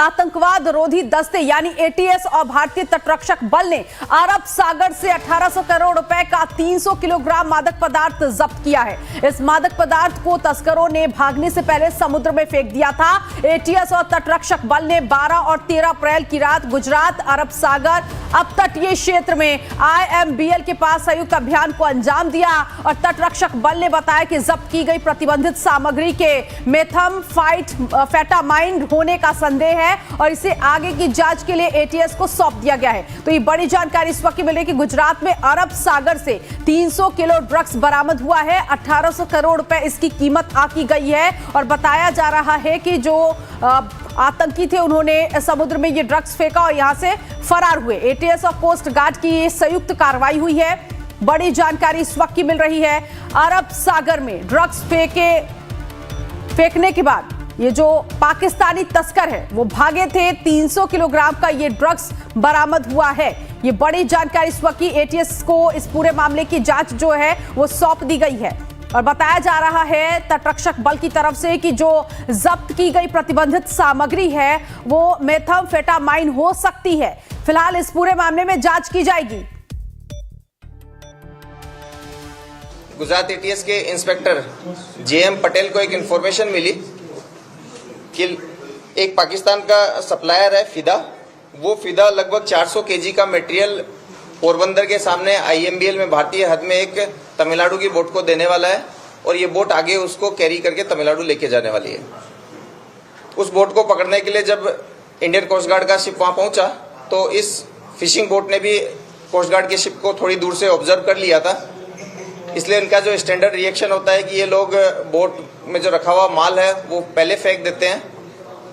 आतंकवाद रोधी दस्ते यानी एटीएस और भारतीय तटरक्षक बल ने अरब सागर से 1800 करोड़ रुपए का 300 किलोग्राम मादक पदार्थ जब्त किया है। इस मादक पदार्थ को तस्करों ने भागने से पहले समुद्र में फेंक दिया था। एटीएस और तटरक्षक बल ने 12 और 13 अप्रैल की रात गुजरात, अरब सागर अपतटीय क्षेत्र में IMBL के पास संयुक्त अभियान को अंजाम दिया और तटरक्षक बल ने बताया कि जब्त की गई प्रतिबंधित सामग्री के मेथाम्फेटामाइन होने का संदेह है और इसे आगे की जांच के लिए एटीएस को सौंप दिया गया है। तो ये बड़ी जानकारी इस वक्त मिली कि गुजरात में अरब सागर से 300 किलो ड्रग्स बरामद हुआ है। 1800 करोड़ रुपए इसकी कीमत आकी गई है और बताया जा रहा है कि जो आतंकी थे उन्होंने समुद्र में ये ड्रग्स फेंका और यहां से फरार हुए। एटीएस और कोस्ट गार्ड की संयुक्त कार्रवाई हुई है। बड़ी जानकारी इस वक्त की मिल रही है। अरब सागर में ड्रग्स फेंकने के बाद ये जो पाकिस्तानी तस्कर है वो भागे थे। 300 किलोग्राम का ये ड्रग्स बरामद हुआ है। ये बड़ी जानकारी इस वक्त की। एटीएस को इस पूरे मामले की जांच जो है वो सौंप दी गई है और बताया जा रहा है तटरक्षक बल की तरफ से कि जो जब्त की गई प्रतिबंधित सामग्री है वो मेथाम्फेटामाइन हो सकती है। फिलहाल इस पूरे मामले में जांच की जाएगी। गुजरात एटीएस के इंस्पेक्टर JM पटेल को एक इंफॉर्मेशन मिली कि एक पाकिस्तान का सप्लायर है फिदा, वो फिदा लगभग 400 केजी का मटेरियल पोरबंदर के सामने IMBL में भारतीय हद में एक तमिलनाडु की बोट को देने वाला है और ये बोट आगे उसको कैरी करके तमिलनाडु लेके जाने वाली है। उस बोट को पकड़ने के लिए जब इंडियन कोस्ट गार्ड का शिप वहां पहुंचा तो इस फिशिंग बोट ने भी कोस्ट गार्ड की शिप को थोड़ी दूर से ऑब्जर्व कर लिया था। इसलिए इनका जो स्टैंडर्ड रिएक्शन होता है कि ये लोग बोट में जो रखा हुआ माल है वो पहले फेंक देते हैं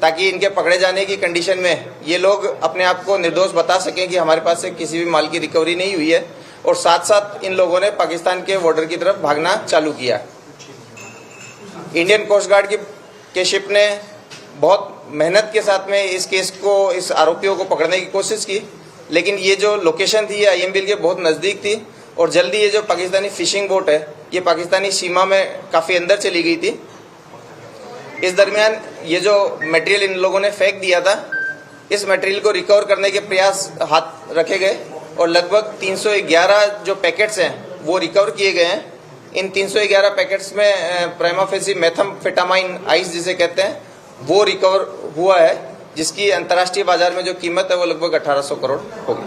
ताकि इनके पकड़े जाने की कंडीशन में ये लोग अपने आप को निर्दोष बता सकें कि हमारे पास से किसी भी माल की रिकवरी नहीं हुई है। और साथ साथ इन लोगों ने पाकिस्तान के बॉर्डर की तरफ भागना चालू किया। इंडियन कोस्ट गार्ड के शिप ने बहुत मेहनत के साथ में इस केस को, इस आरोपियों को पकड़ने की कोशिश की, लेकिन ये जो लोकेशन थी ये IMBL के बहुत नज़दीक थी और जल्दी ये जो पाकिस्तानी फिशिंग बोट है ये पाकिस्तानी सीमा में काफ़ी अंदर चली गई थी। इस दरमियान ये जो मटेरियल इन लोगों ने फेंक दिया था, इस मटेरियल को रिकवर करने के प्रयास हाथ रखे गए और लगभग 311 जो पैकेट्स हैं वो रिकवर किए गए हैं। इन 311 पैकेट्स में प्राइमा फेसी मेथाम्फेटामाइन आइस जिसे कहते हैं वो रिकवर हुआ है, जिसकी अंतर्राष्ट्रीय बाजार में जो कीमत है वो लगभग 1800 करोड़ होगी।